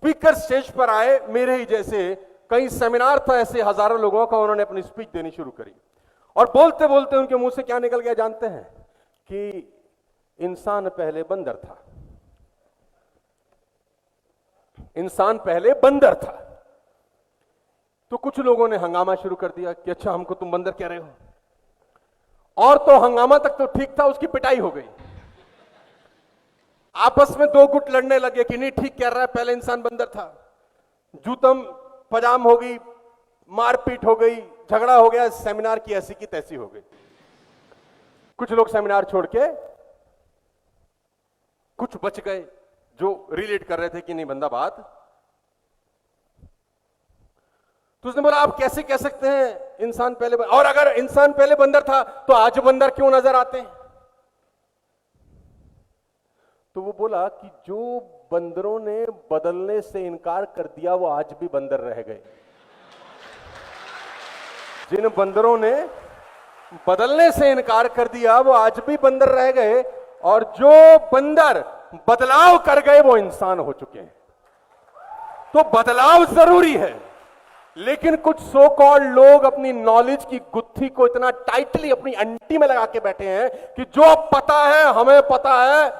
Speaker stage पर आए, मेरे ही जैसे कई सेमिनार था ऐसे हजारों लोगों का, उन्होंने अपनी स्पीच देनी शुरू करी और बोलते बोलते उनके मुंह से क्या निकल गया जानते हैं? कि इंसान पहले बंदर था, इंसान पहले बंदर था। तो कुछ लोगों ने हंगामा शुरू कर दिया कि अच्छा हमको तुम बंदर कह रहे हो, और तो हंगामा तक तो ठीक था, उसकी पिटाई हो गई। आपस में दो गुट लड़ने लगे कि नहीं ठीक कह रहा है, पहले इंसान बंदर था। जूतम पजाम हो गई, मारपीट हो गई, झगड़ा हो गया, सेमिनार की ऐसी की तैसी हो गई। कुछ लोग सेमिनार छोड़ के कुछ बच गए जो रिलेट कर रहे थे कि नहीं बंदा बात। तो उसने बोला आप कैसे कह सकते हैं इंसान पहले और अगर इंसान पहले बंदर था तो आज बंदर क्यों नजर आते हैं? तो वो बोला कि जो बंदरों ने बदलने से इनकार कर दिया वो आज भी बंदर रह गए। जिन बंदरों ने बदलने से इनकार कर दिया वो आज भी बंदर रह गए, और जो बंदर बदलाव कर गए वो इंसान हो चुके हैं। तो बदलाव जरूरी है, लेकिन कुछ सो कॉल्ड लोग अपनी नॉलेज की गुत्थी को इतना टाइटली अपनी अंटी में लगा के बैठे हैं कि जो पता है हमें पता है,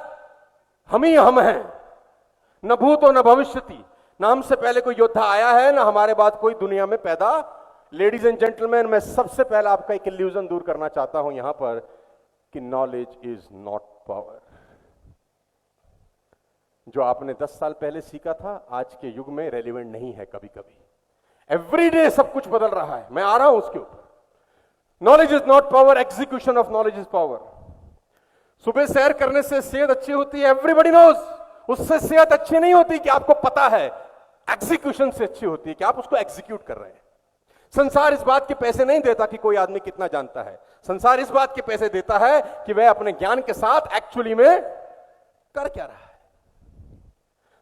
हम ही हम हैं, न भूतो न भविष्यति, न हमसे पहले कोई योद्धा आया है न हमारे बाद कोई दुनिया में पैदा। लेडीज एंड जेंटलमैन, मैं सबसे पहले आपका एक इल्यूजन दूर करना चाहता हूं यहां पर कि नॉलेज इज नॉट पावर। जो आपने 10 साल पहले सीखा था आज के युग में रेलिवेंट नहीं है। कभी कभी एवरीडे सब कुछ बदल रहा है, मैं आ रहा हूं उसके ऊपर। Knowledge is not power, execution of knowledge is power. सुबह सैर करने से सेहत अच्छी होती है, एवरीबॉडी नोज। उससे सेहत अच्छी नहीं होती कि आपको पता है, एग्जीक्यूशन से अच्छी होती है कि आप उसको एग्जीक्यूट कर रहे हैं। संसार इस बात के पैसे नहीं देता कि कोई आदमी कितना जानता है, संसार इस बात के पैसे देता है कि वह अपने ज्ञान के साथ एक्चुअली में कर क्या रहा है।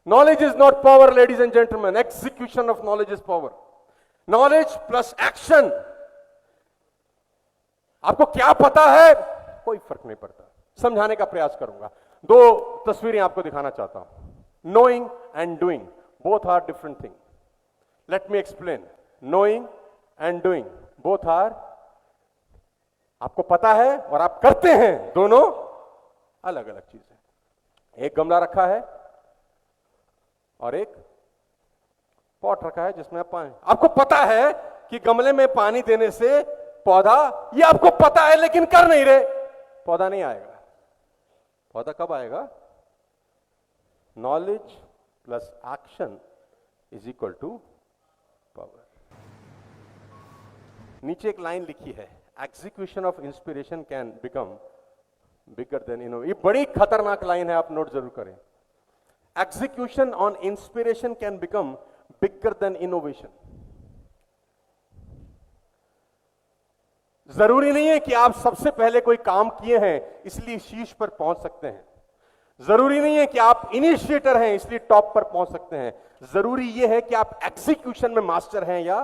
Knowledge is not power ladies and gentleman, execution of knowledge is power. Knowledge plus action. आपको क्या पता है कोई फर्क नहीं पड़ता। समझाने का प्रयास करूंगा। दो तस्वीरें आपको दिखाना चाहता हूं। Knowing and doing both are different thing. Let me explain. Knowing and doing both are, आपको पता है और आप करते हैं, दोनों अलग अलग चीजें। एक गमला रखा है और एक पॉट रखा है जिसमें आप पानी, आपको पता है कि गमले में पानी देने से पौधा, ये आपको पता है लेकिन कर नहीं रहे, पौधा नहीं आएगा। पौधा कब आएगा? Knowledge plus action is equal to power. नीचे एक लाइन लिखी है, execution of inspiration can become bigger than innovation. ये बड़ी खतरनाक लाइन है, आप नोट जरूर करें। Execution on inspiration can become bigger than innovation. जरूरी नहीं है कि आप सबसे पहले कोई काम किए हैं इसलिए शीर्ष पर पहुंच सकते हैं। जरूरी नहीं है कि आप इनिशिएटर हैं इसलिए टॉप पर पहुंच सकते हैं। जरूरी यह है कि आप एग्जीक्यूशन में मास्टर हैं या